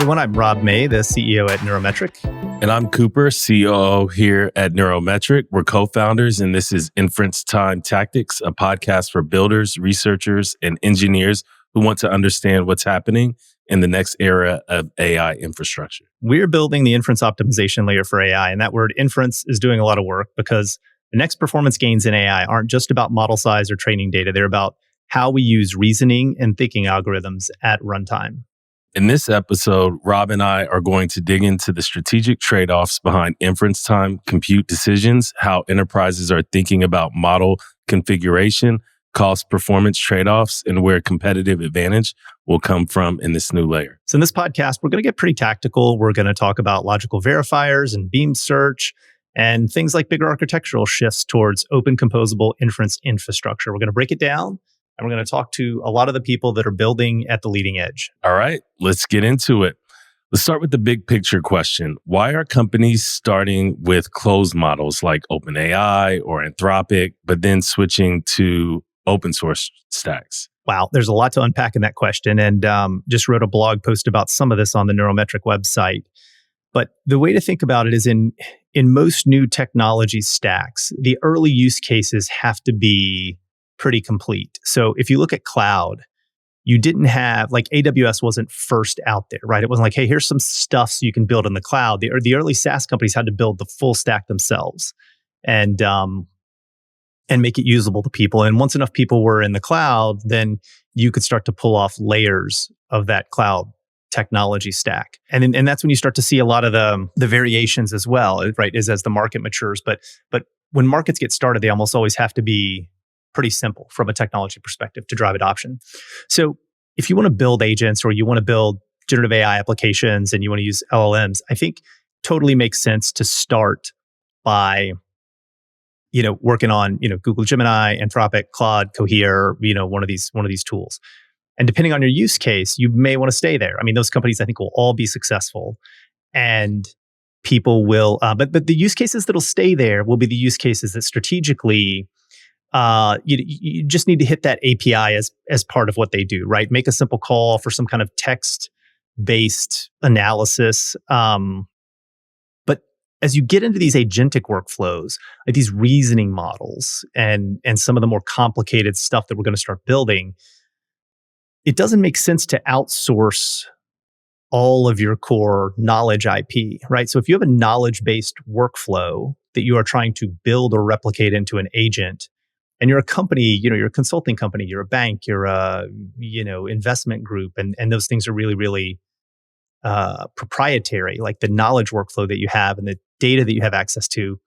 everyone. I'm Rob May, the CEO at Neurometric. And I'm Cooper, COO here at Neurometric. We're co-founders, and this is Inference Time Tactics, a podcast for builders, researchers, and engineers who want to understand what's happening in the next era of AI infrastructure. We're building the inference optimization layer for AI, and that word inference is doing a lot of work because the next performance gains in AI aren't just about model size or training data. They're about how we use reasoning and thinking algorithms at runtime. In this episode, Rob and I are going to dig into the strategic trade-offs behind inference time compute decisions, how enterprises are thinking about model configuration, cost performance trade-offs, and where competitive advantage will come from in this new layer. So in this podcast, we're going to get pretty tactical. We're going to talk about logical verifiers and beam search and things like bigger architectural shifts towards open composable inference infrastructure. We're going to break it down. And we're going to talk to a lot of the people that are building at the leading edge. All right, let's get into it. Let's start with the big picture question. Why are companies starting with closed models like OpenAI or Anthropic, but then switching to open source stacks? Wow, there's a lot to unpack in that question. And just wrote a blog post about some of this on the Neurometric website. But the way to think about it is in most new technology stacks, the early use cases have to be pretty complete. So if you look at cloud, you didn't have, like AWS wasn't first out there, right? It wasn't like, hey, here's some stuff so you can build in the cloud. The early SaaS companies had to build the full stack themselves and make it usable to people. And once enough people were in the cloud, then you could start to pull off layers of that cloud technology stack. And that's when you start to see a lot of the variations as well, right? Is as the market matures. But when markets get started, they almost always have to be pretty simple from a technology perspective to drive adoption. So if you want to build agents or you want to build generative AI applications and you want to use LLMs, I think totally makes sense to start by, working on, Google Gemini, Anthropic, Claude, Cohere, one of these tools. And depending on your use case, you may want to stay there. I mean, those companies I think will all be successful and people will, but the use cases that'll stay there will be the use cases that strategically you just need to hit that API as part of what they do, right? Make a simple call for some kind of text-based analysis. But as you get into these agentic workflows, like these reasoning models and some of the more complicated stuff that we're going to start building, it doesn't make sense to outsource all of your core knowledge IP, right? So if you have a knowledge-based workflow that you are trying to build or replicate into an agent, and you're a company, you're a consulting company, you're a bank, you're a, investment group, and those things are really, really proprietary, like the knowledge workflow that you have and the data that you have access to.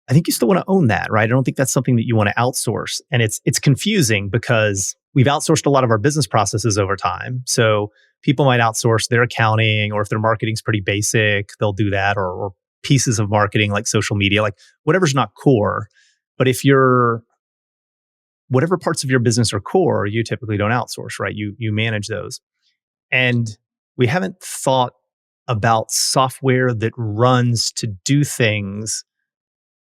I think you still want to own that, right? I don't think that's something that you want to outsource. And it's confusing because we've outsourced a lot of our business processes over time. So people might outsource their accounting, or if their marketing's pretty basic, they'll do that, or pieces of marketing like social media, like whatever's not core. But if whatever parts of your business are core, you typically don't outsource, right? You manage those. And we haven't thought about software that runs to do things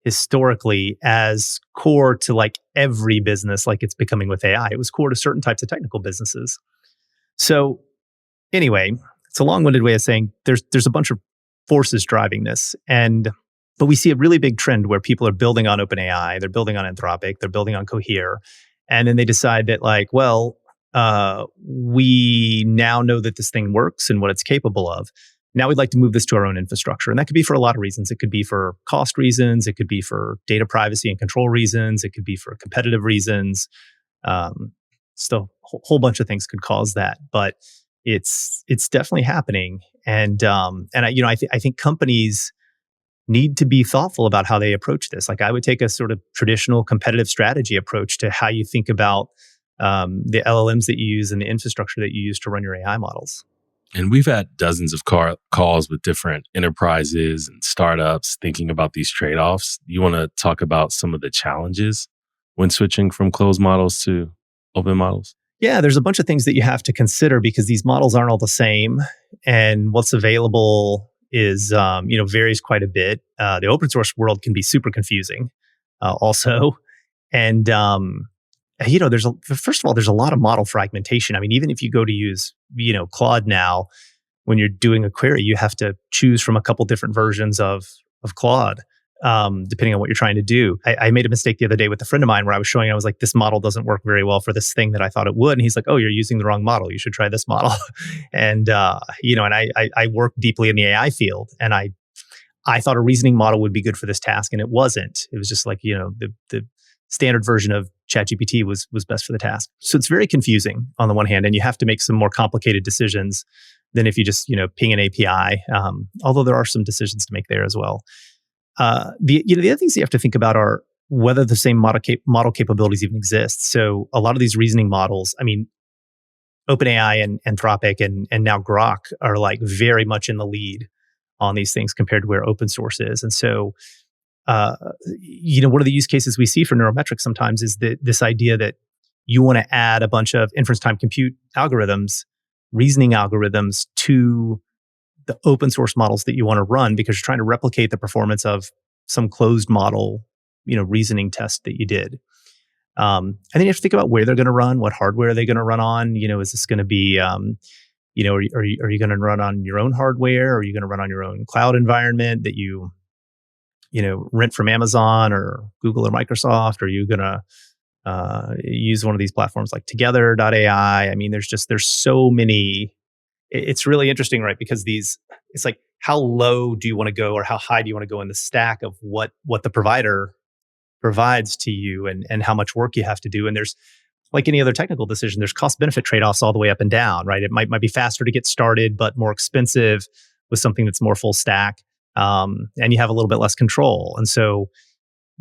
historically as core to like every business, like it's becoming with AI. It was core to certain types of technical businesses. So anyway, it's a long-winded way of saying there's a bunch of forces driving this. But we see a really big trend where people are building on OpenAI, they're building on Anthropic, they're building on Cohere, and then they decide that we now know that this thing works and what it's capable of. Now we'd like to move this to our own infrastructure. And that could be for a lot of reasons. It could be for cost reasons. It could be for data privacy and control reasons. It could be for competitive reasons. Still, a whole bunch of things could cause that. But it's definitely happening. And I think companies need to be thoughtful about how they approach this. Like I would take a sort of traditional competitive strategy approach to how you think about the LLMs that you use and the infrastructure that you use to run your AI models. And we've had dozens of calls with different enterprises and startups thinking about these trade-offs. You want to talk about some of the challenges when switching from closed models to open models? Yeah, there's a bunch of things that you have to consider because these models aren't all the same. And what's available is, varies quite a bit. The open source world can be super confusing also. And, first of all, there's a lot of model fragmentation. I mean, even if you go to use, Claude now, when you're doing a query, you have to choose from a couple different versions of Claude, depending on what you're trying to do. I made a mistake the other day with a friend of mine where I was like, this model doesn't work very well for this thing that I thought it would. And he's like, oh, you're using the wrong model. You should try this model. And, I work deeply in the AI field, and I thought a reasoning model would be good for this task, and it wasn't. It was just like, the standard version of ChatGPT was best for the task. So it's very confusing on the one hand, and you have to make some more complicated decisions than if you just, ping an API. Although there are some decisions to make there as well. The other things you have to think about are whether the same model capabilities even exist. So a lot of these reasoning models, I mean, OpenAI and Anthropic and now Grok are like very much in the lead on these things compared to where open source is. And so, one of the use cases we see for neurometrics sometimes is this idea that you want to add a bunch of inference time compute algorithms, reasoning algorithms to the open source models that you want to run because you're trying to replicate the performance of some closed model, reasoning test that you did. And then you have to think about where they're going to run, what hardware are they going to run on? Is this going to be, are you going to run on your own hardware? Or are you going to run on your own cloud environment that you rent from Amazon or Google or Microsoft? Or are you going to use one of these platforms like Together.ai? I mean, there's so many. It's really interesting, right? Because it's like, how low do you want to go, or how high do you want to go in the stack of what the provider provides to you, and how much work you have to do? And there's, like any other technical decision, there's cost benefit trade-offs all the way up and down, right? It might be faster to get started, but more expensive with something that's more full stack, and you have a little bit less control. And so,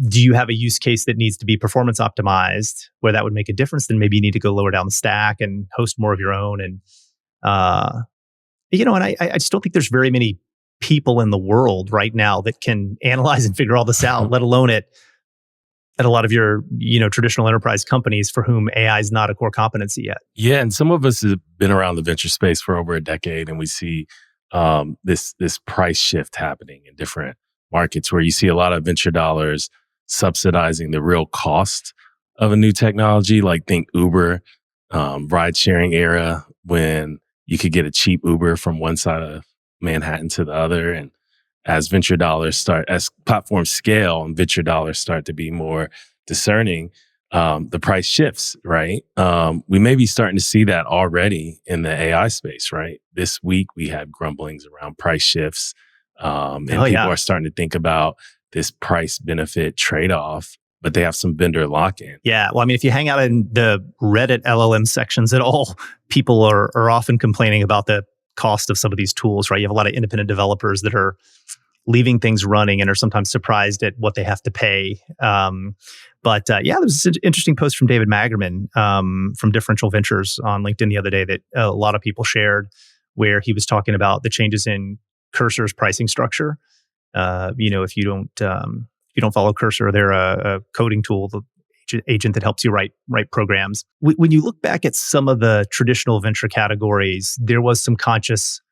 do you have a use case that needs to be performance optimized where that would make a difference? Then maybe you need to go lower down the stack and host more of your own. And I just don't think there's very many people in the world right now that can analyze and figure all this out, let alone at a lot of your, traditional enterprise companies for whom AI is not a core competency yet. Yeah, and some of us have been around the venture space for over a decade, and we see this price shift happening in different markets where you see a lot of venture dollars subsidizing the real cost of a new technology. Like think Uber, ride sharing era, when you could get a cheap Uber from one side of Manhattan to the other. And as platforms scale and venture dollars start to be more discerning, the price shifts, right? We may be starting to see that already in the AI space, right? This week we had grumblings around price shifts, and people are starting to think about this price benefit trade-off, but they have some vendor lock-in. Yeah, well, I mean, if you hang out in the Reddit LLM sections at all, people are often complaining about the cost of some of these tools, right? You have a lot of independent developers that are leaving things running and are sometimes surprised at what they have to pay. But there was an interesting post from David Magerman from Differential Ventures on LinkedIn the other day that a lot of people shared, where he was talking about the changes in Cursor's pricing structure. If you don't follow Cursor, they're a coding tool, the agent that helps you write programs. When you look back at some of the traditional venture categories, there was some conscious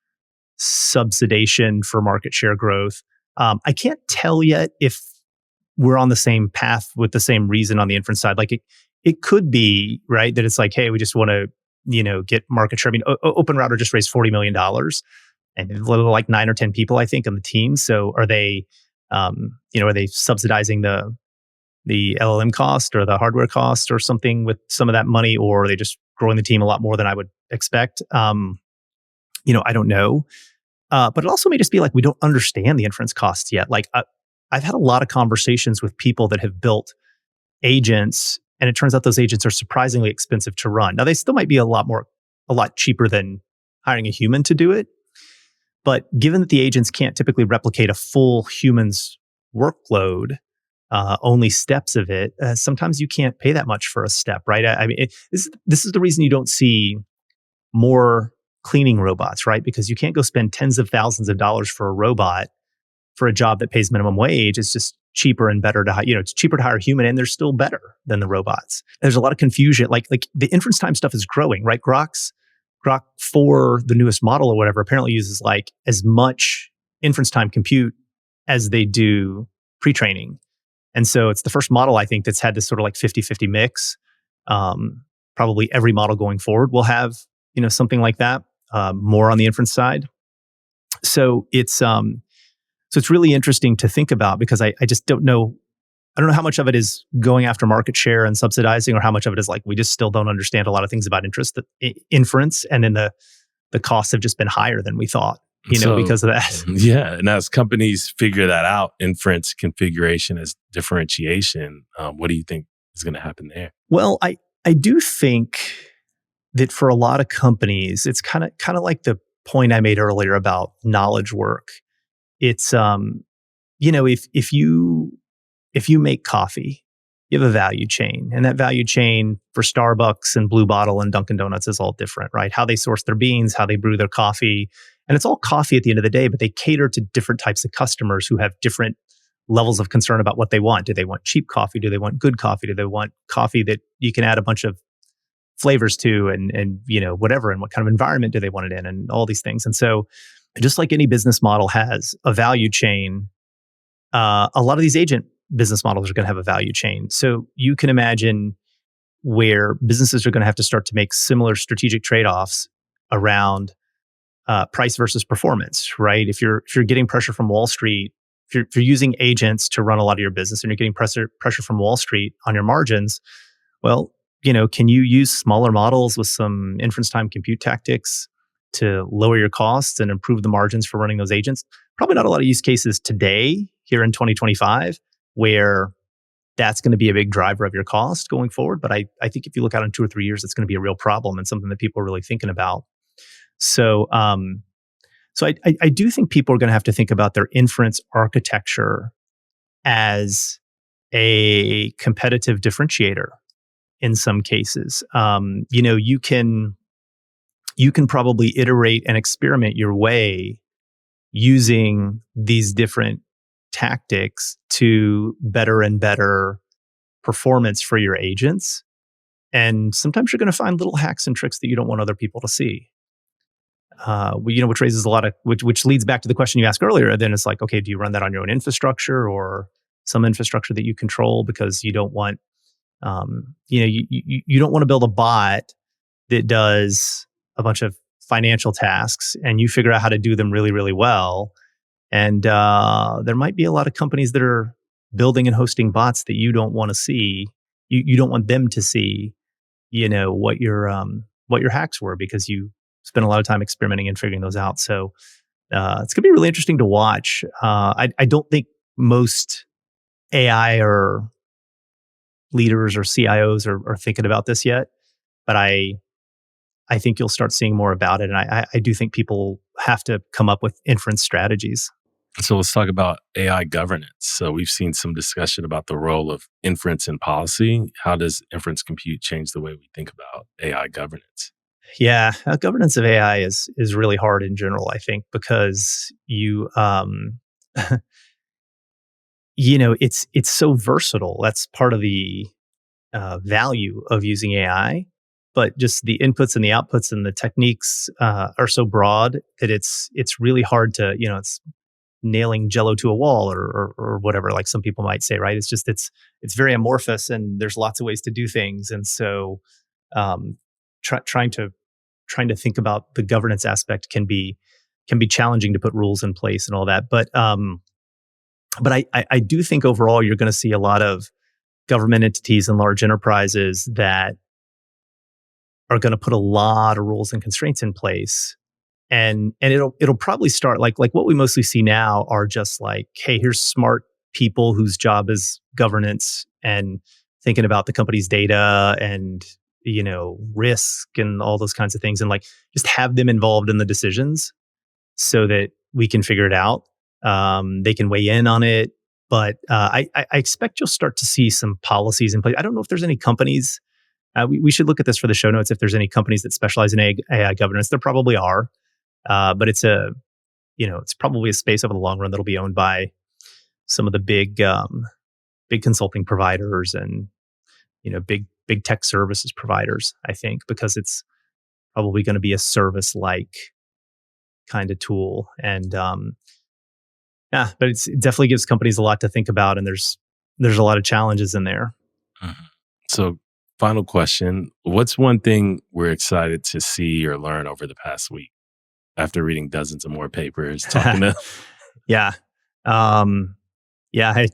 subsidization for market share growth. I can't tell yet if we're on the same path with the same reason on the inference side. Like it could be, right, that it's like, hey, we just want to, get market share. I mean, OpenRouter just raised $40 million and like 9 or 10 people, I think, on the team. So are they, are they subsidizing the LLM cost or the hardware cost or something with some of that money, or are they just growing the team a lot more than I would expect? I don't know. But it also may just be like, we don't understand the inference costs yet. Like I've had a lot of conversations with people that have built agents, and it turns out those agents are surprisingly expensive to run. Now they still might be a lot cheaper than hiring a human to do it. But given that the agents can't typically replicate a full human's workload, only steps of it, sometimes you can't pay that much for a step, right? I mean, this is the reason you don't see more cleaning robots, right? Because you can't go spend tens of thousands of dollars for a robot for a job that pays minimum wage. It's just cheaper and better to hire, it's cheaper to hire a human, and they're still better than the robots. There's a lot of confusion. Like the inference time stuff is growing, right? Grok 4, the newest model or whatever, apparently uses like as much inference time compute as they do pre-training. And so it's the first model, I think, that's had this sort of like 50-50 mix. Probably every model going forward will have, something like that, more on the inference side. So it's really interesting to think about because I just don't know. I don't know how much of it is going after market share and subsidizing, or how much of it is like we just still don't understand a lot of things about inference, and then the costs have just been higher than we thought, So, because of that. yeah, and as companies figure that out, inference configuration as differentiation, what do you think is going to happen there? Well, I do think that for a lot of companies, it's kind of like the point I made earlier about knowledge work. It's if you make coffee, you have a value chain, and that value chain for Starbucks and Blue Bottle and Dunkin' Donuts is all different, right? How they source their beans, how they brew their coffee, and it's all coffee at the end of the day, but they cater to different types of customers who have different levels of concern about what they want. Do they want cheap coffee? Do they want good coffee? Do they want coffee that you can add a bunch of flavors to, and whatever, and what kind of environment do they want it in, and all these things. And so just like any business model has a value chain, a lot of these agent business models are going to have a value chain. So you can imagine where businesses are going to have to start to make similar strategic trade-offs around price versus performance, right? If you're getting pressure from Wall Street, if you're using agents to run a lot of your business, and you're getting pressure from Wall Street on your margins, well, can you use smaller models with some inference time compute tactics to lower your costs and improve the margins for running those agents? Probably not a lot of use cases today here in 2025 where that's going to be a big driver of your cost going forward. But I think if you look out in 2 or 3 years, it's going to be a real problem and something that people are really thinking about. So I do think people are going to have to think about their inference architecture as a competitive differentiator in some cases. You can probably iterate and experiment your way using these different tactics to better and better performance for your agents. And sometimes you're going to find little hacks and tricks that you don't want other people to see. Which raises a lot of which leads back to the question you asked earlier. Then it's like, okay, do you run that on your own infrastructure or some infrastructure that you control, because you don't want, you don't want to build a bot that does a bunch of financial tasks and you figure out how to do them really, really well. And there might be a lot of companies that are building and hosting bots that you don't want to see. You don't want them to see, what your hacks were, because you spent a lot of time experimenting and figuring those out. So it's going to be really interesting to watch. I don't think most AI or leaders or CIOs are thinking about this yet, but I think you'll start seeing more about it. And I do think people have to come up with inference strategies. So let's talk about AI governance. So we've seen some discussion about the role of inference in policy. How does inference compute change the way we think about AI governance? Yeah, governance of AI is really hard in general, I think, because it's so versatile. That's part of the value of using AI. But just the inputs and the outputs and the techniques are so broad that it's really hard to, it's nailing Jello to a wall, or whatever, like some people might say, right? It's very amorphous, and there's lots of ways to do things. And so um, trying to think about the governance aspect can be challenging to put rules in place and all that. But I do think overall you're going to see a lot of government entities and large enterprises that are going to put a lot of rules and constraints in place. And it'll probably start like what we mostly see now are just like, hey, here's smart people whose job is governance and thinking about the company's data and risk and all those kinds of things, and like just have them involved in the decisions so that we can figure it out. They can weigh in on it, but I expect you'll start to see some policies in place. I don't know if there's any companies. We should look at this for the show notes. If there's any companies that specialize in AI governance, there probably are. But it's probably a space over the long run that'll be owned by some of the big consulting providers and big tech services providers, I think, because it's probably going to be a service like kind of tool. And but it definitely gives companies a lot to think about, and there's a lot of challenges in there. Mhm. So, final question: what's one thing we're excited to see or learn over the past week? after reading dozens of more papers, talking to. Yeah.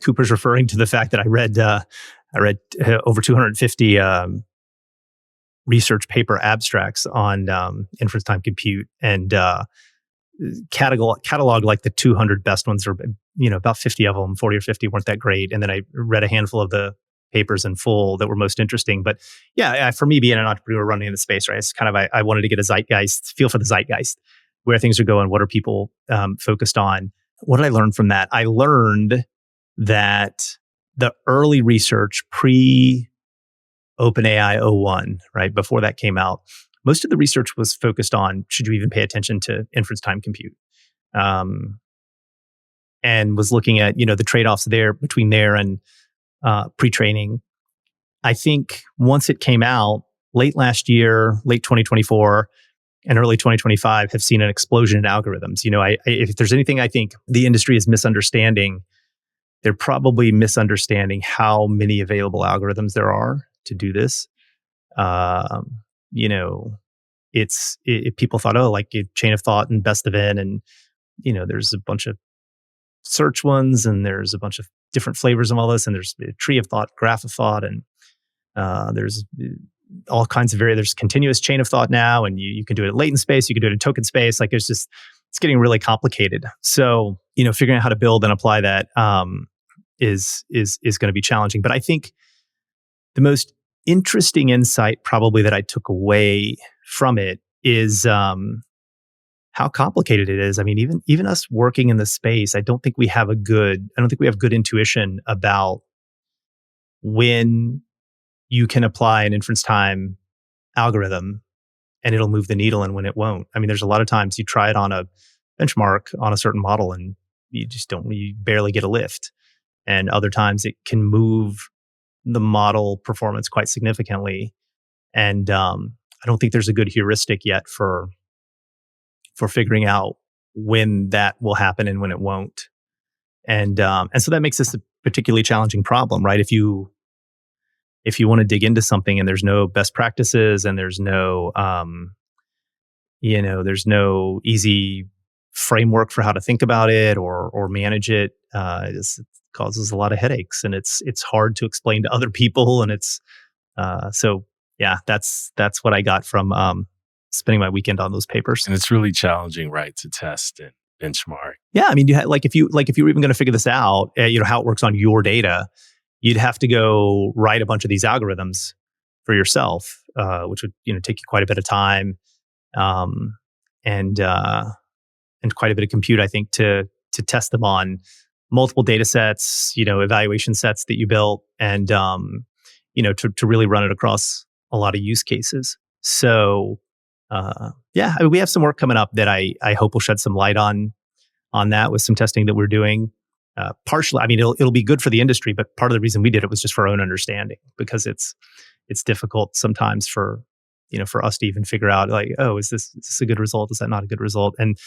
Cooper's referring to the fact that I read over 250 research paper abstracts on inference time compute, and catalog like the 200 best ones, or about 50 of them, 40 or 50 weren't that great, and then I read a handful of the papers in full that were most interesting. But for me, being an entrepreneur running in the space, right, it's kind of I wanted to get a feel for the zeitgeist, where things are going, what are people focused on. What did I learn from that? I learned that the early research OpenAI '01, right, before that came out, most of the research was focused on, should you even pay attention to inference time compute? And was looking at, the trade-offs between there and pre-training. I think once it came out, late last year, late 2024, and early 2025 have seen an explosion in algorithms. If there's anything I think the industry is misunderstanding, they're probably misunderstanding how many available algorithms there are to do this. People thought, like a chain of thought and best of n, and there's a bunch of search ones, and there's a bunch of different flavors of all this, and there's a tree of thought, graph of thought, and there's all kinds of there's continuous chain of thought now, and you can do it at latent space, you can do it in token space. Like it's getting really complicated. So figuring out how to build and apply that is going to be challenging. But I think the most interesting insight probably that I took away from it is how complicated it is. I mean, even us working in the space, I don't think we have good intuition about when you can apply an inference time algorithm and it'll move the needle and when it won't. I mean, there's a lot of times you try it on a benchmark on a certain model and you barely get a lift. And other times it can move the model performance quite significantly. And I don't think there's a good heuristic yet for figuring out when that will happen and when it won't. And so that makes this a particularly challenging problem, right? If you want to dig into something and there's no best practices and there's no there's no easy framework for how to think about it or manage it, it causes a lot of headaches, and it's hard to explain to other people, and it's that's what I got from spending my weekend on those papers. And it's really challenging, right, to test and benchmark. Yeah, I mean, if you were even going to figure this out, how it works on your data, you'd have to go write a bunch of these algorithms for yourself, which would take you quite a bit of time, and quite a bit of compute, I think, to test them on multiple data sets, evaluation sets that you built, and to really run it across a lot of use cases. So we have some work coming up that I hope will shed some light on that with some testing that we're doing. Partially, I mean, it'll be good for the industry, but part of the reason we did it was just for our own understanding, because it's difficult sometimes for us to even figure out, like, oh, is this a good result? Is that not a good result? And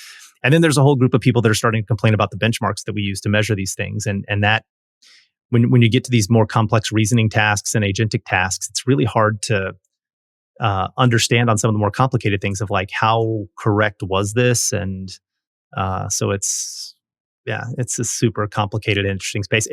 then there's a whole group of people that are starting to complain about the benchmarks that we use to measure these things, and that when you get to these more complex reasoning tasks and agentic tasks, it's really hard to understand on some of the more complicated things of, like, how correct was this, and so it's a super complicated, interesting space.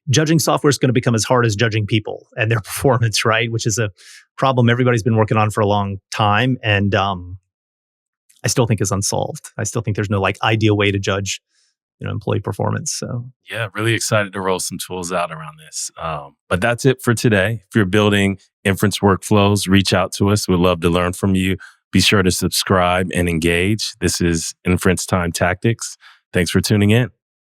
Judging software is going to become as hard as judging people and their performance, right? Which is a problem everybody's been working on for a long time, and I still think is unsolved. I still think there's no ideal way to judge, employee performance. So yeah, really excited to roll some tools out around this. But that's it for today. If you're building inference workflows, reach out to us. We'd love to learn from you. Be sure to subscribe and engage. This is Inference Time Tactics. Thanks for tuning in.